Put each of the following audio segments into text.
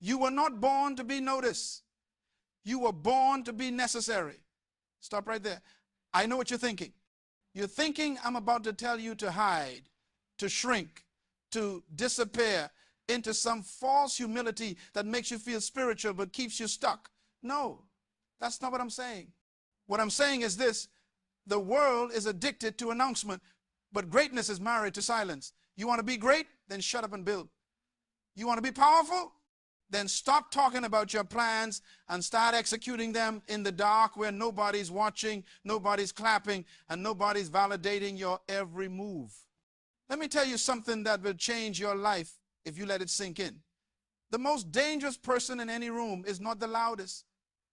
You were not born to be noticed. You were born to be necessary. Stop right there. I know what you're thinking. You're thinking I'm about to tell you to hide, to shrink, to disappear into some false humility that makes you feel spiritual but keeps you stuck. No, that's not what I'm saying. What I'm saying is this: the world is addicted to announcement, but greatness is married to silence. You want to be great? Then shut up and build. You want to be powerful? Then stop talking about your plans and start executing them in the dark where nobody's watching, nobody's clapping, and nobody's validating your every move. Let me tell you something that will change your life if you let it sink in. The most dangerous person in any room is not the loudest,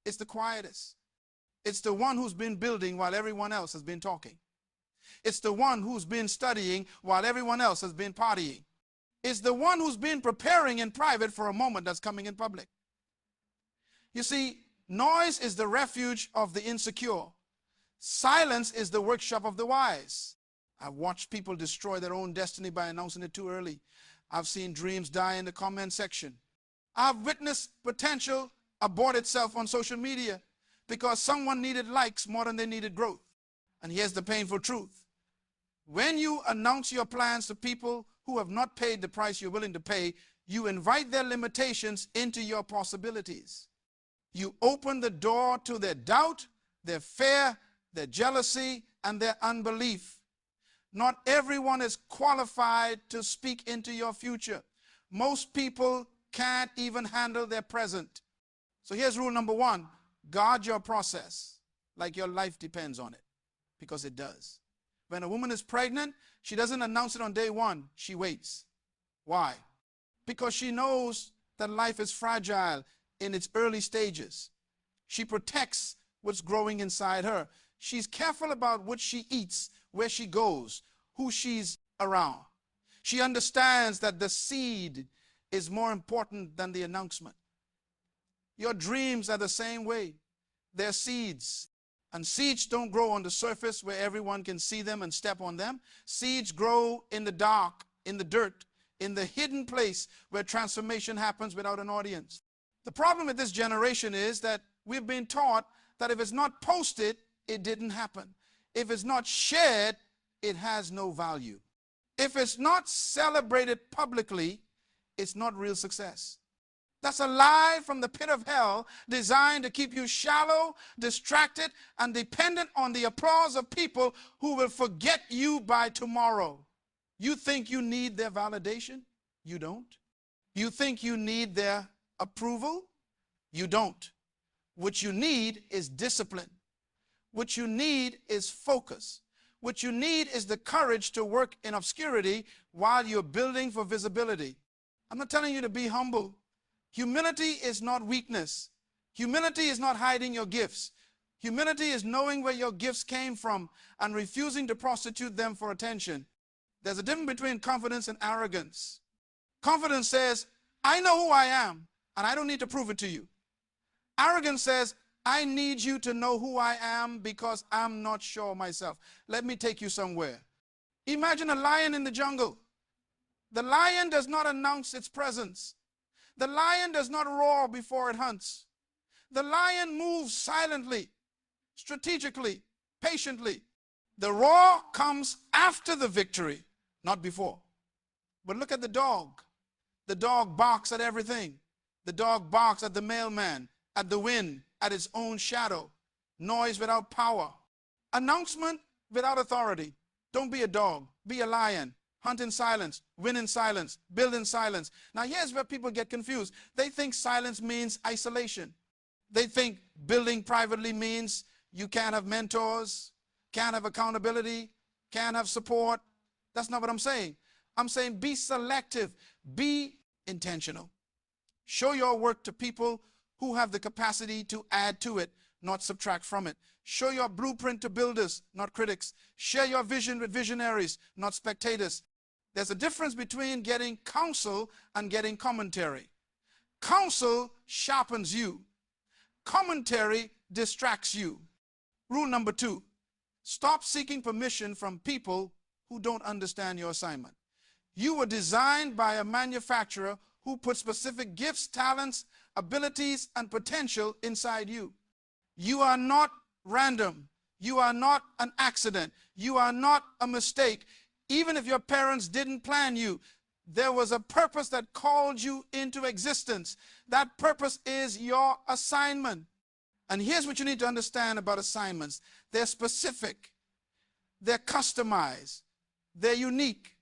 it's the quietest. It's the one who's been building while everyone else has been talking. It's the one who's been studying while everyone else has been partying. It's the one who's been preparing in private for a moment that's coming in public. You see, noise is the refuge of the insecure. Silence is the workshop of the wise. I've watched people destroy their own destiny by announcing it too early. I've seen dreams die in the comment section. I've witnessed potential abort itself on social media because someone needed likes more than they needed growth. And here's the painful truth. When you announce your plans to people who have not paid the price you're willing to pay, you invite their limitations into your possibilities. You open the door to their doubt, their fear, their jealousy, and their unbelief. Not everyone is qualified to speak into your future. Most people can't even handle their present. So here's rule number one: guard your process like your life depends on it, because it does. When a woman is pregnant, she doesn't announce it on day one. She waits. Why? Because she knows that life is fragile in its early stages. She protects what's growing inside her. She's careful about what she eats, where she goes, who she's around. She understands that the seed is more important than the announcement. Your dreams are the same way. They're seeds. And seeds don't grow on the surface where everyone can see them and step on them. Seeds grow in the dark, in the dirt, in the hidden place where transformation happens without an audience. The problem with this generation is that we've been taught that if it's not posted, it didn't happen. If it's not shared, it has no value. If it's not celebrated publicly, it's not real success. That's a lie from the pit of hell designed to keep you shallow, distracted, and dependent on the applause of people who will forget you by tomorrow. You think you need their validation? You don't. You think you need their approval? You don't. What you need is discipline. What you need is focus. What you need is the courage to work in obscurity while you're building for visibility. I'm not telling you to be humble. Humility is not weakness. Humility is not hiding your gifts. Humility is knowing where your gifts came from and refusing to prostitute them for attention. There's a difference between confidence and arrogance. Confidence says, I know who I am, and I don't need to prove it to you. Arrogance says, I need you to know who I am because I'm not sure myself. Let me take you somewhere. Imagine a lion in the jungle. The lion does not announce its presence. The lion does not roar before it hunts. The lion moves silently, strategically, patiently. The roar comes after the victory, not before. But look at the dog. The dog barks at everything. The dog barks at the mailman, at the wind, at its own shadow. Noise without power. Announcement without authority. Don't be a dog. Be a lion. Hunt in silence, win in silence, build in silence. Now here's where people get confused. They think silence means isolation. They think building privately means you can't have mentors, can't have accountability, can't have support. That's not what I'm saying. I'm saying be selective, be intentional. Show your work to people who have the capacity to add to it, not subtract from it. Show your blueprint to builders, not critics. Share your vision with visionaries, not spectators. There's a difference between getting counsel and getting commentary. Counsel sharpens you. Commentary distracts you. Rule number 2, stop seeking permission from people who don't understand your assignment. You were designed by a manufacturer who put specific gifts, talents, abilities, and potential inside you. You are not random. You are not an accident. You are not a mistake. Even if your parents didn't plan you, there was a purpose that called you into existence. That purpose is your assignment. And here's what you need to understand about assignments. They're specific. They're customized. They're unique.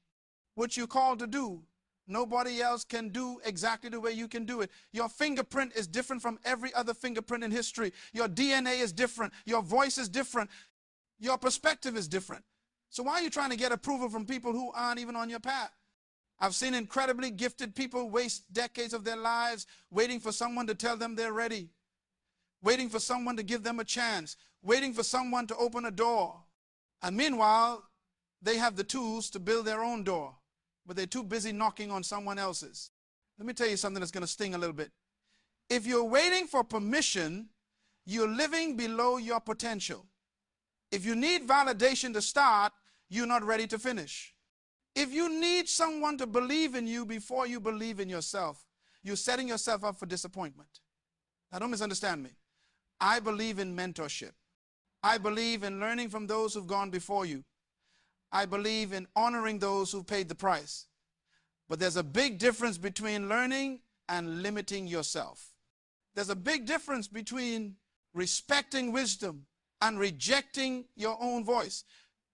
What you're called to do, nobody else can do exactly the way you can do it. Your fingerprint is different from every other fingerprint in history. Your DNA is different. Your voice is different. Your perspective is different. So why are you trying to get approval from people who aren't even on your path? I've seen incredibly gifted people waste decades of their lives waiting for someone to tell them they're ready, waiting for someone to give them a chance, waiting for someone to open a door. And meanwhile, they have the tools to build their own door, but they're too busy knocking on someone else's. Let me tell you something that's going to sting a little bit. If you're waiting for permission, you're living below your potential. If you need validation to start, you're not ready to finish. If you need someone to believe in you before you believe in yourself, you're setting yourself up for disappointment. Now, don't misunderstand me. I believe in mentorship. I believe in learning from those who've gone before you. I believe in honoring those who've paid the price. But there's a big difference between learning and limiting yourself. There's a big difference between respecting wisdom and rejecting your own voice.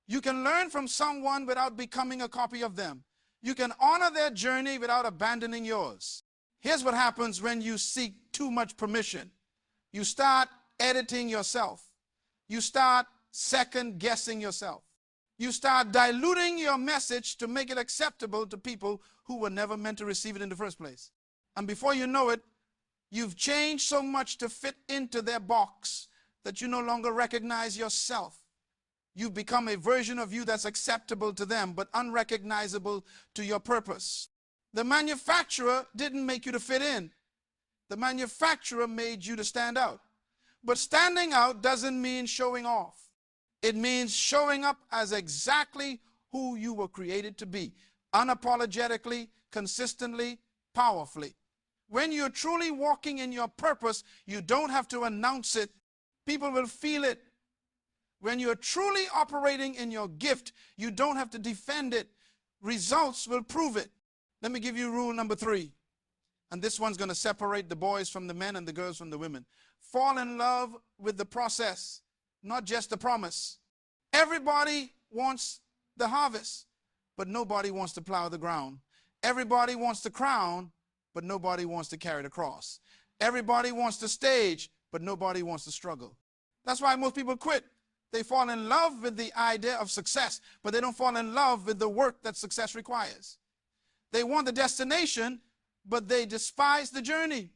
You can learn from someone without becoming a copy of them. You can honor their journey without abandoning yours. Here's what happens when you seek too much permission. You start editing yourself. You start second-guessing yourself. You start diluting your message to make it acceptable to people who were never meant to receive it in the first place. And before you know it, you've changed so much to fit into their box that you no longer recognize yourself. You've become a version of you that's acceptable to them, but unrecognizable to your purpose. The manufacturer didn't make you to fit in. The manufacturer made you to stand out. But standing out doesn't mean showing off. It means showing up as exactly who you were created to be, unapologetically, consistently, powerfully. When you're truly walking in your purpose, you don't have to announce it. People will feel it. When you're truly operating in your gift, you don't have to defend it. Results will prove it. Let me give you rule number 3. And this one's going to separate the boys from the men and the girls from the women. Fall in love with the process, not just the promise. Everybody wants the harvest, but nobody wants to plow the ground. Everybody wants the crown, but nobody wants to carry the cross. Everybody wants the stage, but nobody wants to struggle. That's why most people quit. They fall in love with the idea of success, but they don't fall in love with the work that success requires. They want the destination, but they despise the journey.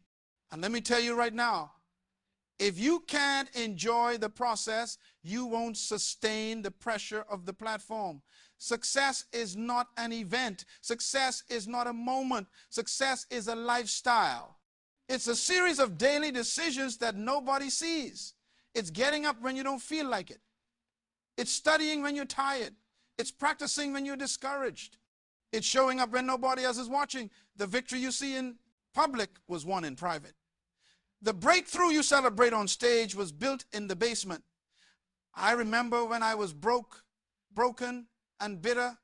And let me tell you right now, if you can't enjoy the process, you won't sustain the pressure of the platform. Success is not an event. Success is not a moment. Success is a lifestyle. It's a series of daily decisions that nobody sees. It's getting up when you don't feel like it. It's studying when you're tired. It's practicing when you're discouraged. It's showing up when nobody else is watching. The victory you see in public was won in private. The breakthrough you celebrate on stage was built in the basement. I remember when I was broken and bitter.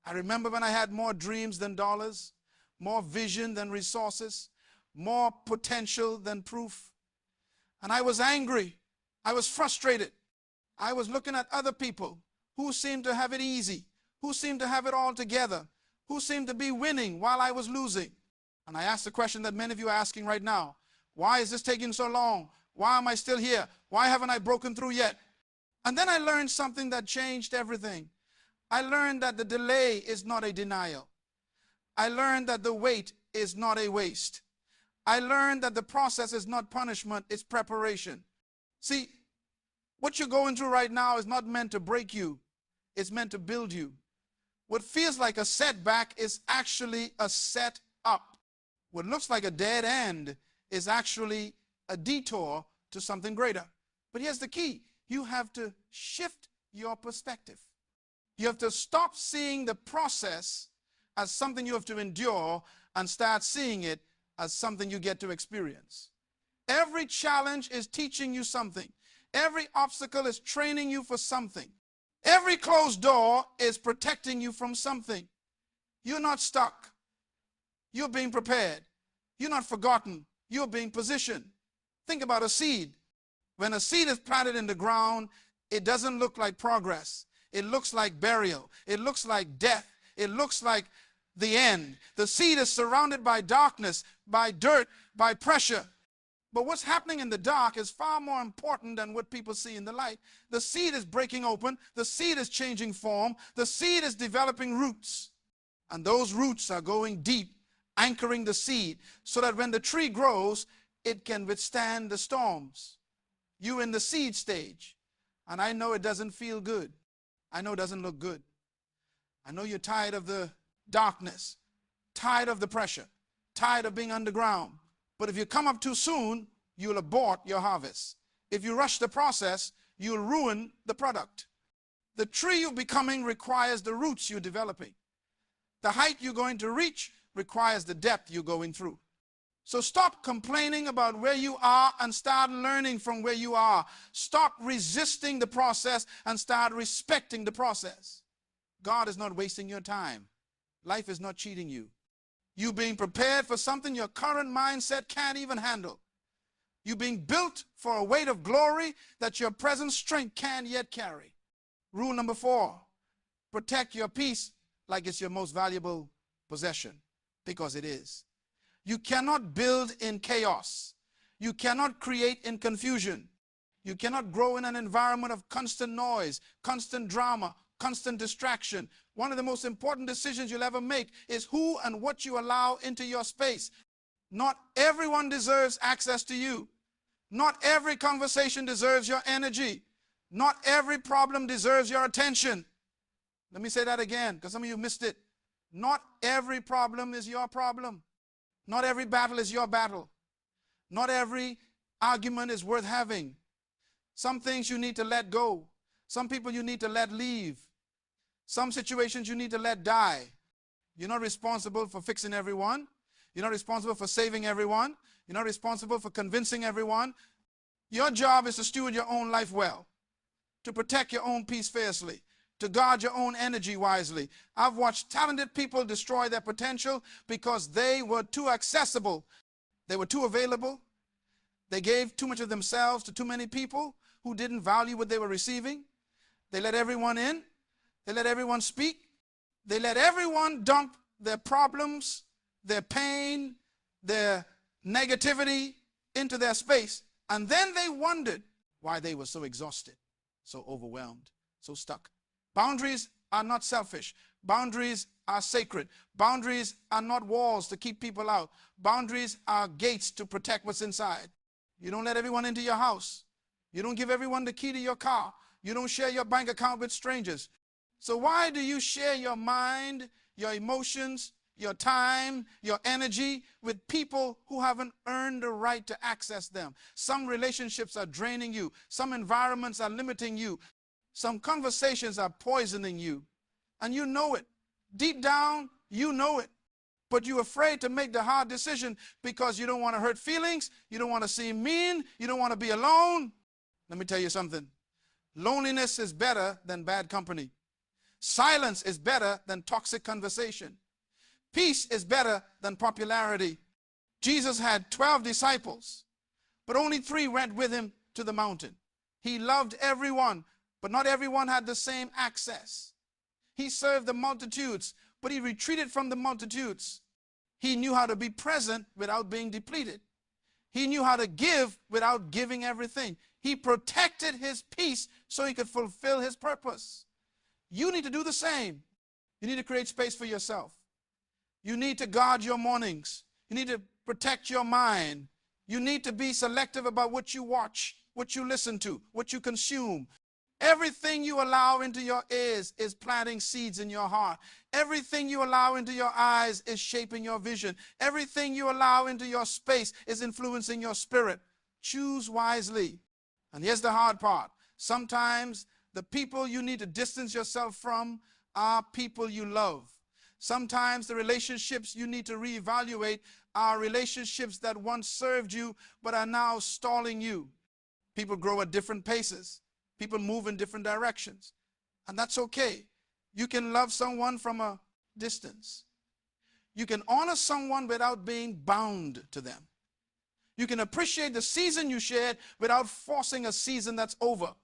I remember when I had more dreams than dollars, more vision than resources, more potential than proof. And I was angry. I was frustrated. I was looking at other people who seemed to have it easy, who seemed to have it all together, who seemed to be winning while I was losing. And I asked the question that many of you are asking right now. Why is this taking so long? Why am I still here? Why haven't I broken through yet? And then I learned something that changed everything. I learned that the delay is not a denial. I learned that the wait is not a waste. I learned that the process is not punishment, it's preparation. See, what you're going through right now is not meant to break you. It's meant to build you. What feels like a setback is actually a set up. What looks like a dead end is actually a detour to something greater. But here's the key. You have to shift your perspective. You have to stop seeing the process as something you have to endure and start seeing it as something you get to experience. Every challenge is teaching you something. Every obstacle is training you for something. Every closed door is protecting you from something. You're not stuck. You're being prepared. You're not forgotten. You're being positioned. Think about a seed. When a seed is planted in the ground, it doesn't look like progress. It looks like burial. It looks like death. It looks like the end. The seed is surrounded by darkness, by dirt, by pressure. But what's happening in the dark is far more important than what people see in the light. The seed is breaking open. The seed is changing form. The seed is developing roots. And those roots are going deep, anchoring the seed so that when the tree grows, it can withstand the storms. You're in the seed stage. And I know it doesn't feel good. I know it doesn't look good. I know you're tired of the darkness, tired of the pressure, tired of being underground. But if you come up too soon, you'll abort your harvest. If you rush the process, you'll ruin the product. The tree you're becoming requires the roots you're developing. The height you're going to reach requires the depth you're going through. So stop complaining about where you are and start learning from where you are. Stop resisting the process and start respecting the process. God is not wasting your time. Life is not cheating you. You being prepared for something your current mindset can't even handle. You being built for a weight of glory that your present strength can't yet carry. Rule number 4, protect your peace like it's your most valuable possession, because it is. You cannot build in chaos. You cannot create in confusion. You cannot grow in an environment of constant noise, constant drama, constant distraction. One of the most important decisions you'll ever make is who and what you allow into your space. Not everyone deserves access to you. Not every conversation deserves your energy. Not every problem deserves your attention. Let me say that again, because some of you missed it. Not every problem is your problem. Not every battle is your battle. Not every argument is worth having. Some things you need to let go. Some people you need to let leave. Some situations you need to let die. You're not responsible for fixing everyone. You're not responsible for saving everyone. You're not responsible for convincing everyone. Your job is to steward your own life well, to protect your own peace fiercely, to guard your own energy wisely. I've watched talented people destroy their potential because they were too accessible. They were too available. They gave too much of themselves to too many people who didn't value what they were receiving. They let everyone in. They let everyone speak. They let everyone dump their problems, their pain, their negativity into their space. And then they wondered why they were so exhausted, so overwhelmed, so stuck. Boundaries are not selfish. Boundaries are sacred. Boundaries are not walls to keep people out. Boundaries are gates to protect what's inside. You don't let everyone into your house. You don't give everyone the key to your car. You don't share your bank account with strangers. So why do you share your mind, your emotions, your time, your energy with people who haven't earned the right to access them? Some relationships are draining you. Some environments are limiting you. Some conversations are poisoning you. And you know it. Deep down, you know it. But you're afraid to make the hard decision because you don't want to hurt feelings. You don't want to seem mean. You don't want to be alone. Let me tell you something. Loneliness is better than bad company. Silence is better than toxic conversation. Peace is better than popularity. Jesus had 12 disciples, but only 3 went with him to the mountain. He loved everyone, but not everyone had the same access. He served the multitudes, but he retreated from the multitudes. He knew how to be present without being depleted. He knew how to give without giving everything. He protected his peace so he could fulfill his purpose. You need to do the same. You need to create space for yourself. You need to guard your mornings. You need to protect your mind. You need to be selective about what you watch, what you listen to, what you consume. Everything you allow into your ears is planting seeds in your heart. Everything you allow into your eyes is shaping your vision. Everything you allow into your space is influencing your spirit. Choose wisely. And here's the hard part. Sometimes the people you need to distance yourself from are people you love. Sometimes the relationships you need to reevaluate are relationships that once served you but are now stalling you. People grow at different paces. People move in different directions. And that's okay. You can love someone from a distance. You can honor someone without being bound to them. You can appreciate the season you shared without forcing a season that's over.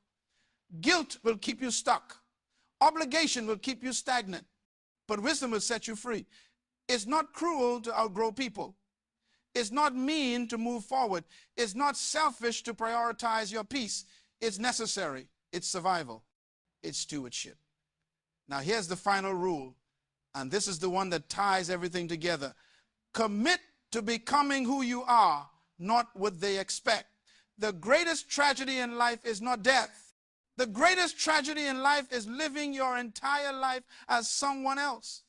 Guilt will keep you stuck. Obligation will keep you stagnant. But wisdom will set you free. It's not cruel to outgrow people. It's not mean to move forward. It's not selfish to prioritize your peace. It's necessary. It's survival. It's stewardship. Now here's the final rule, and this is the one that ties everything together. Commit to becoming who you are, not what they expect. The greatest tragedy in life is not death. The greatest tragedy in life is living your entire life as someone else.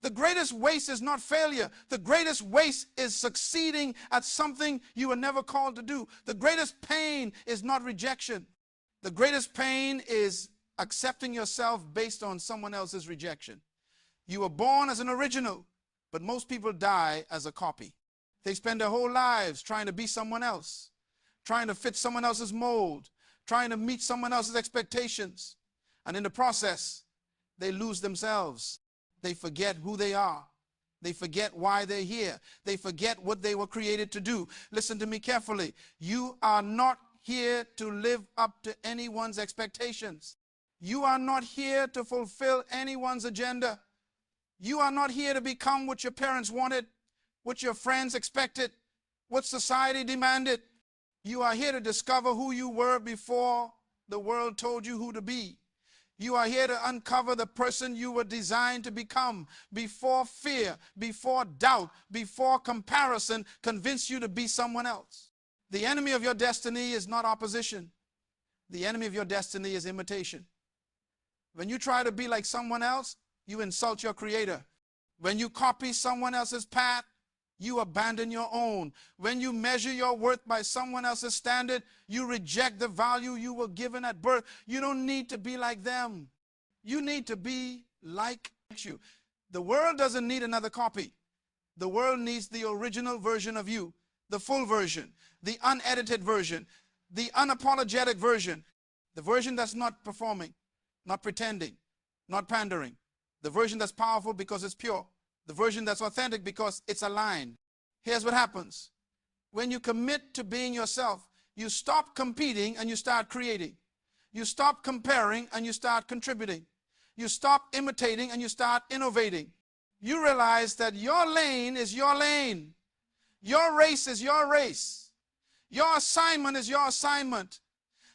The greatest waste is not failure. The greatest waste is succeeding at something you were never called to do. The greatest pain is not rejection. The greatest pain is accepting yourself based on someone else's rejection. You were born as an original, but most people die as a copy. They spend their whole lives trying to be someone else, trying to fit someone else's mold, trying to meet someone else's expectations. And in the process, they lose themselves. They forget who they are. They forget why they're here. They forget what they were created to do. Listen to me carefully. You are not here to live up to anyone's expectations. You are not here to fulfill anyone's agenda. You are not here to become what your parents wanted, what your friends expected, what society demanded. You are here to discover who you were before the world told you who to be. You are here to uncover the person you were designed to become before fear, before doubt, before comparison convinced you to be someone else. The enemy of your destiny is not opposition. The enemy of your destiny is imitation. When you try to be like someone else, you insult your Creator. When you copy someone else's path, you abandon your own. When you measure your worth by someone else's standard, you reject the value you were given at birth. You don't need to be like them. You need to be like you. The world doesn't need another copy. The world needs the original version of you, the full version, the unedited version, the unapologetic version, the version that's not performing, not pretending, not pandering, the version that's powerful because it's pure, the version that's authentic because it's aligned. Here's what happens. When you commit to being yourself, you stop competing and you start creating. You stop comparing and you start contributing. You stop imitating and you start innovating. You realize that your lane is your lane. Your race is your race. Your assignment is your assignment.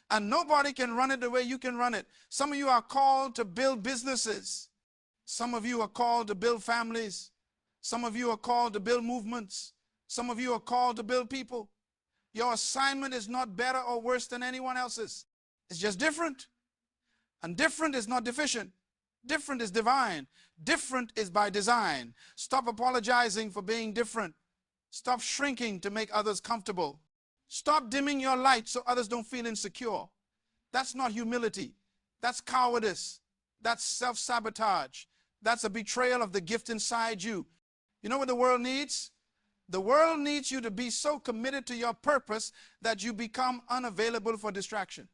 And nobody can run it the way you can run it. Some of you are called to build businesses. Some of you are called to build families. Some of you are called to build movements. Some of you are called to build people. Your assignment is not better or worse than anyone else's. It's just different. And different is not deficient. Different is divine. Different is by design. Stop apologizing for being different. Stop shrinking to make others comfortable. Stop dimming your light so others don't feel insecure. That's not humility. That's cowardice. That's self-sabotage. That's a betrayal of the gift inside you. You know what the world needs? The world needs you to be so committed to your purpose that you become unavailable for distraction.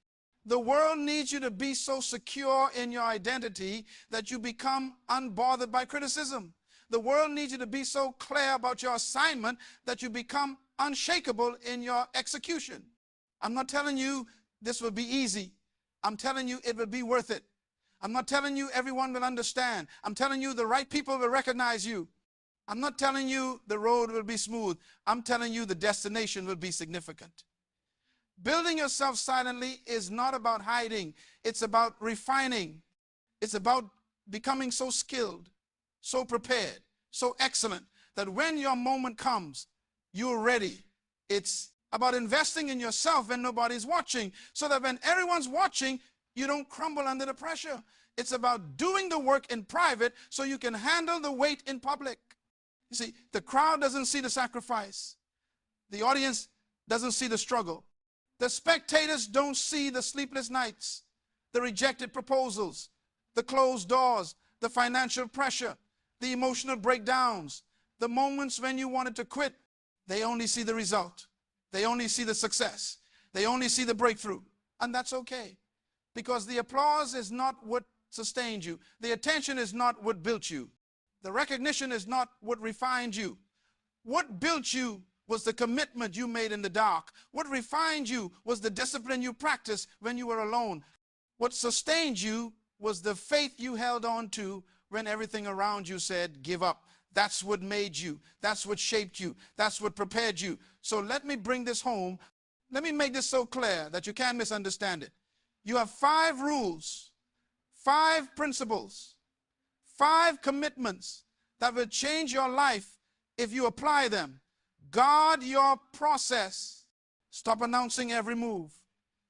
The world needs you to be so secure in your identity that you become unbothered by criticism. The world needs you to be so clear about your assignment that you become unshakable in your execution. I'm not telling you this will be easy. I'm telling you it will be worth it. I'm not telling you everyone will understand. I'm telling you the right people will recognize you. I'm not telling you the road will be smooth. I'm telling you the destination will be significant. Building yourself silently is not about hiding. It's about refining. It's about becoming so skilled, so prepared, so excellent that when your moment comes, you're ready. It's about investing in yourself when nobody's watching, so that when everyone's watching, you don't crumble under the pressure. It's about doing the work in private so you can handle the weight in public. You see, the crowd doesn't see the sacrifice. The audience doesn't see the struggle. The spectators don't see the sleepless nights, the rejected proposals, the closed doors, the financial pressure, the emotional breakdowns, the moments when you wanted to quit, they only see the result. They only see the success. They only see the breakthrough. And that's okay. Because the applause is not what sustained you. The attention is not what built you. The recognition is not what refined you. What built you was the commitment you made in the dark. What refined you was the discipline you practiced when you were alone. What sustained you was the faith you held on to when everything around you said, give up. That's what made you. That's what shaped you. That's what prepared you. So let me bring this home. Let me make this so clear that you can't misunderstand it. You have 5 rules, 5 principles, 5 commitments that will change your life if you apply them. Guard your process. Stop announcing every move.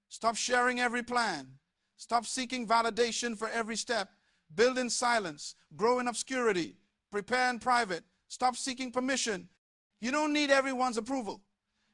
Stop sharing every plan. Stop seeking validation for every step. Build in silence. Grow in obscurity. Prepare in private. Stop seeking permission. You don't need everyone's approval.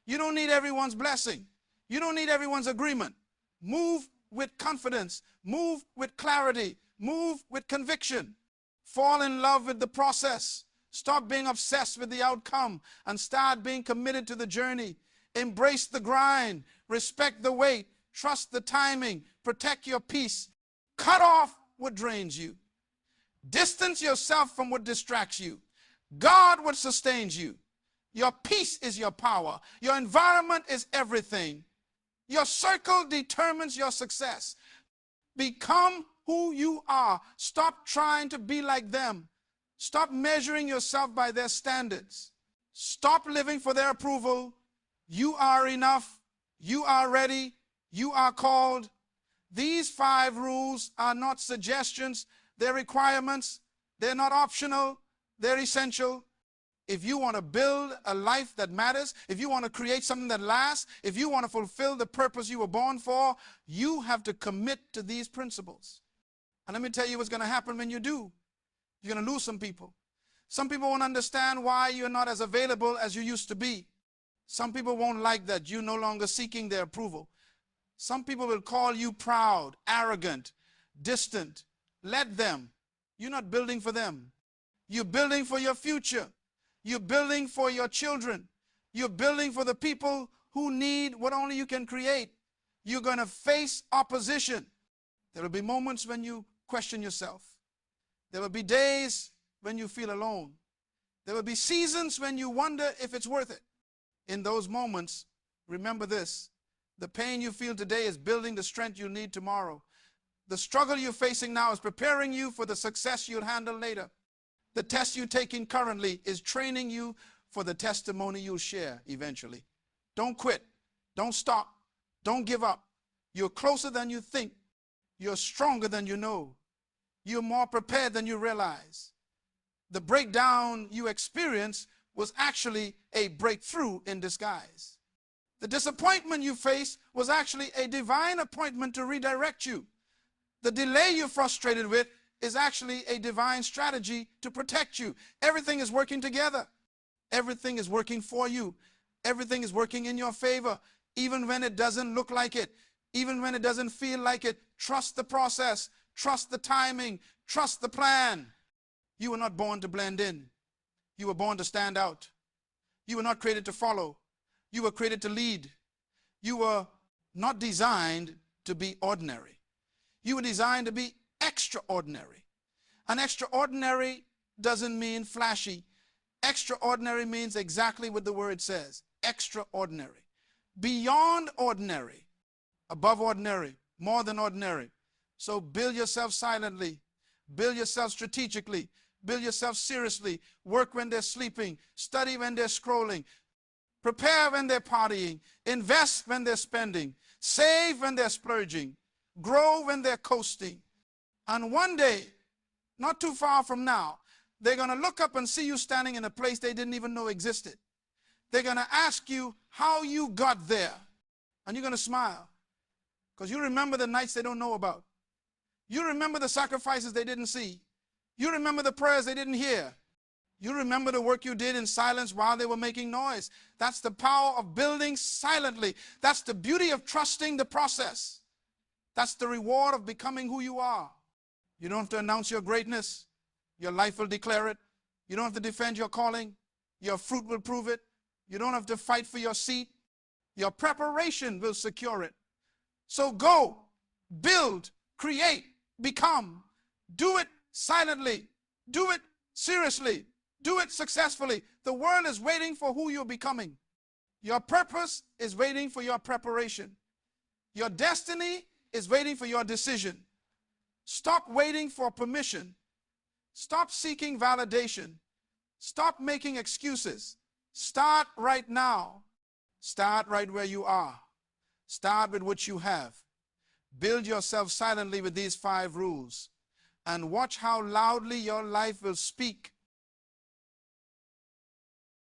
You don't need everyone's blessing. You don't need everyone's agreement. Move with confidence. Move with clarity. Move with conviction. Fall in love with the process. Stop being obsessed with the outcome and start being committed to the journey. Embrace the grind. Respect the wait. Trust the timing. Protect your peace. Cut off what drains you. Distance yourself from what distracts you. Guard what sustains you. Your peace is your power. Your environment is everything. Your circle determines your success. Become who you are. Stop trying to be like them. Stop measuring yourself by their standards. Stop living for their approval. You are enough. You are ready. You are called. These 5 rules are not suggestions. They're requirements. They're not optional. They're essential. If you want to build a life that matters, if you want to create something that lasts, if you want to fulfill the purpose you were born for, you have to commit to these principles. And let me tell you what's going to happen when you do. You're going to lose some people. Some people won't understand why you're not as available as you used to be. Some people won't like that you're no longer seeking their approval. Some people will call you proud, arrogant, distant. Let them. You're not building for them. You're building for your future. You're building for your children. You're building for the people who need what only you can create. You're going to face opposition. There will be moments when you question yourself. There will be days when you feel alone. There will be seasons when you wonder if it's worth it. In those moments, remember this. The pain you feel today is building the strength you'll need tomorrow. The struggle you're facing now is preparing you for the success you'll handle later. The test you're taking currently is training you for the testimony you'll share eventually. Don't quit. Don't stop. Don't give up. You're closer than you think. You're stronger than you know. You're more prepared than you realize. The breakdown you experience was actually a breakthrough in disguise. The disappointment you face was actually a divine appointment to redirect you. The delay you're frustrated with is actually a divine strategy to protect you. Everything is working together. Everything is working for you. Everything is working in your favor, even when it doesn't look like it, even when it doesn't feel like it. Trust the process. Trust the timing. Trust the plan. You were not born to blend in. You were born to stand out. You were not created to follow. You were created to lead. You were not designed to be ordinary. You were designed to be extraordinary. And extraordinary doesn't mean flashy. Extraordinary means exactly what the word says. Extraordinary. Beyond ordinary. Above ordinary. More than ordinary. So build yourself silently. Build yourself strategically. Build yourself seriously. Work when they're sleeping. Study when they're scrolling. Prepare when they're partying. Invest when they're spending. Save when they're splurging. Grow when they're coasting. And one day, not too far from now, they're going to look up and see you standing in a place they didn't even know existed. They're going to ask you how you got there. And you're going to smile. Because you remember the nights they don't know about. You remember the sacrifices they didn't see. You remember the prayers they didn't hear. You remember the work you did in silence while they were making noise. That's the power of building silently. That's the beauty of trusting the process. That's the reward of becoming who you are. You don't have to announce your greatness. Your life will declare it. You don't have to defend your calling. Your fruit will prove it. You don't have to fight for your seat. Your preparation will secure it. So go, build, create, become. Do it silently. Do it seriously. Do it successfully. The world is waiting for who you're becoming. Your purpose is waiting for your preparation. Your destiny is waiting for your decision. Stop waiting for permission. Stop seeking validation. Stop making excuses. Start right now. Start right where you are. Start with what you have. Build yourself silently with these 5 rules and watch how loudly your life will speak